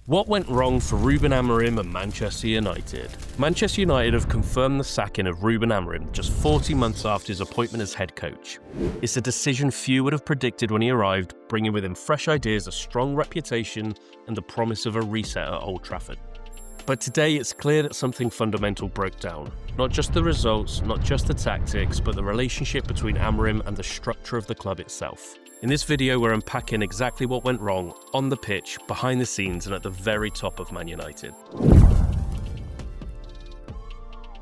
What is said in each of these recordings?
What went wrong for Ruben Amorim and Manchester United? Manchester United have confirmed the sacking of Ruben Amorim just 40 months after his appointment as head coach. It's a decision few would have predicted when he arrived, bringing with him fresh ideas, a strong reputation, and the promise of a reset at Old Trafford. But today it's clear that something fundamental broke down. Not just the results, not just the tactics, but the relationship between Amorim and the structure of the club itself. In this video, we're unpacking exactly what went wrong on the pitch, behind the scenes, and at the very top of Man United.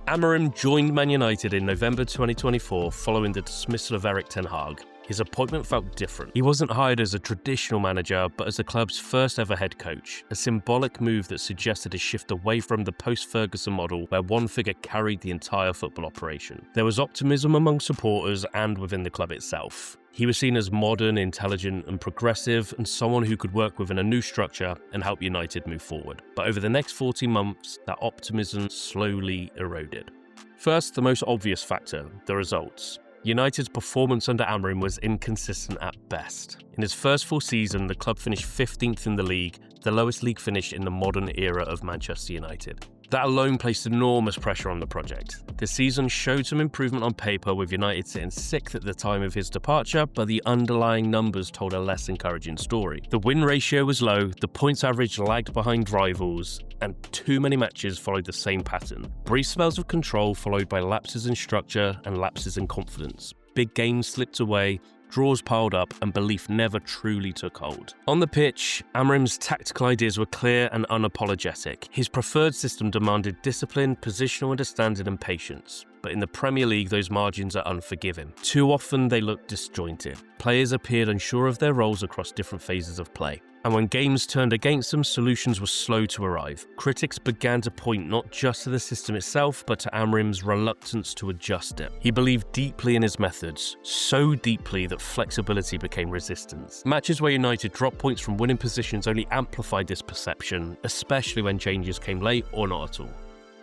Amorim joined Man United in November 2024 following the dismissal of Erik ten Hag. His appointment felt different. He wasn't hired as a traditional manager, but as the club's first ever head coach, a symbolic move that suggested a shift away from the post-Ferguson model where one figure carried the entire football operation. There was optimism among supporters and within the club itself. He was seen as modern, intelligent and progressive, and someone who could work within a new structure and help United move forward. But over the next 14 months, that optimism slowly eroded. First, the most obvious factor, the results. United's performance under Amorim was inconsistent at best. In his first full season, the club finished 15th in the league, the lowest league finish in the modern era of Manchester United. That alone placed enormous pressure on the project. The season showed some improvement on paper, with United sitting 6th at the time of his departure, but the underlying numbers told a less encouraging story. The win ratio was low, the points average lagged behind rivals, and too many matches followed the same pattern. Brief spells of control followed by lapses in structure and lapses in confidence. Big games slipped away, draws piled up, and belief never truly took hold. On the pitch, Amorim's tactical ideas were clear and unapologetic. His preferred system demanded discipline, positional understanding and patience. But in the Premier League, those margins are unforgiving. Too often they looked disjointed. Players appeared unsure of their roles across different phases of play. And when games turned against them, solutions were slow to arrive. Critics began to point not just to the system itself, but to Amorim's reluctance to adjust it. He believed deeply in his methods, so deeply that flexibility became resistance. Matches where United dropped points from winning positions only amplified this perception, especially when changes came late or not at all.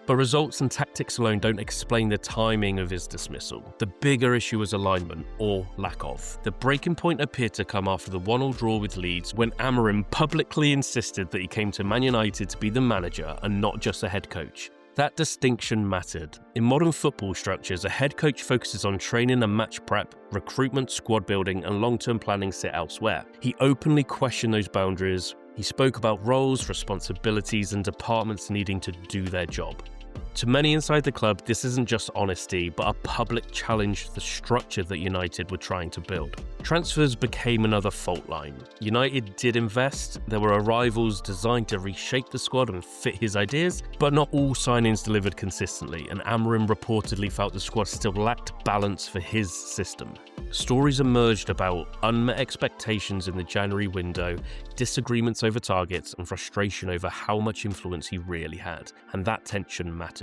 But results and tactics alone don't explain the timing of his dismissal. The bigger issue was alignment, or lack of. The breaking point appeared to come after the 1-1 draw with Leeds, when Amorim publicly insisted that he came to Man United to be the manager and not just a head coach. That distinction mattered. In modern football structures, a head coach focuses on training and match prep, recruitment, squad building, and long-term planning sit elsewhere. He openly questioned those boundaries. He spoke about roles, responsibilities, and departments needing to do their job. To many inside the club, this isn't just honesty, but a public challenge to the structure that United were trying to build. Transfers became another fault line. United did invest, there were arrivals designed to reshape the squad and fit his ideas, but not all signings delivered consistently, and Amorim reportedly felt the squad still lacked balance for his system. Stories emerged about unmet expectations in the January window, disagreements over targets, and frustration over how much influence he really had, and that tension matters.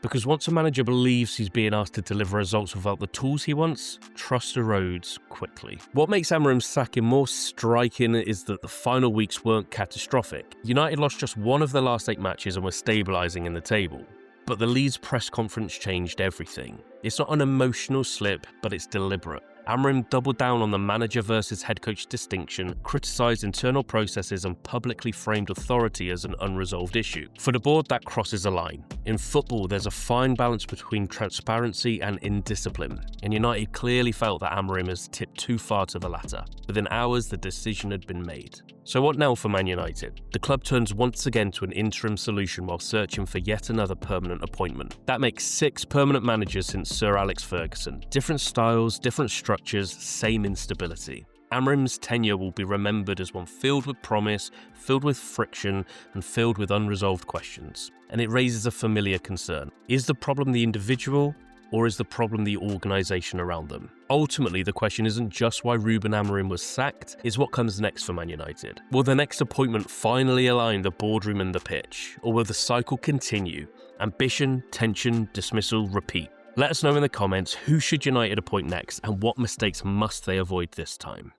Because once a manager believes he's being asked to deliver results without the tools he wants, trust erodes quickly. What makes Amorim's sacking more striking is that the final weeks weren't catastrophic. United lost just one of their last 8 matches and were stabilising in the table. But the Leeds press conference changed everything. It's not an emotional slip, but it's deliberate. Amorim doubled down on the manager versus head coach distinction, criticised internal processes and publicly framed authority as an unresolved issue. For the board, that crosses a line. In football, there's a fine balance between transparency and indiscipline, and United clearly felt that Amorim has tipped too far to the latter. Within hours, the decision had been made. So what now for Man United? The club turns once again to an interim solution while searching for yet another permanent appointment. That makes 6 permanent managers since Sir Alex Ferguson. Different styles, different structures, same instability. Amorim's tenure will be remembered as one filled with promise, filled with friction, and filled with unresolved questions. And it raises a familiar concern. Is the problem the individual, or is the problem the organisation around them? Ultimately, the question isn't just why Ruben Amorim was sacked, it's what comes next for Man United. Will the next appointment finally align the boardroom and the pitch? Or will the cycle continue? Ambition, tension, dismissal, repeat. Let us know in the comments, who should United appoint next and what mistakes must they avoid this time?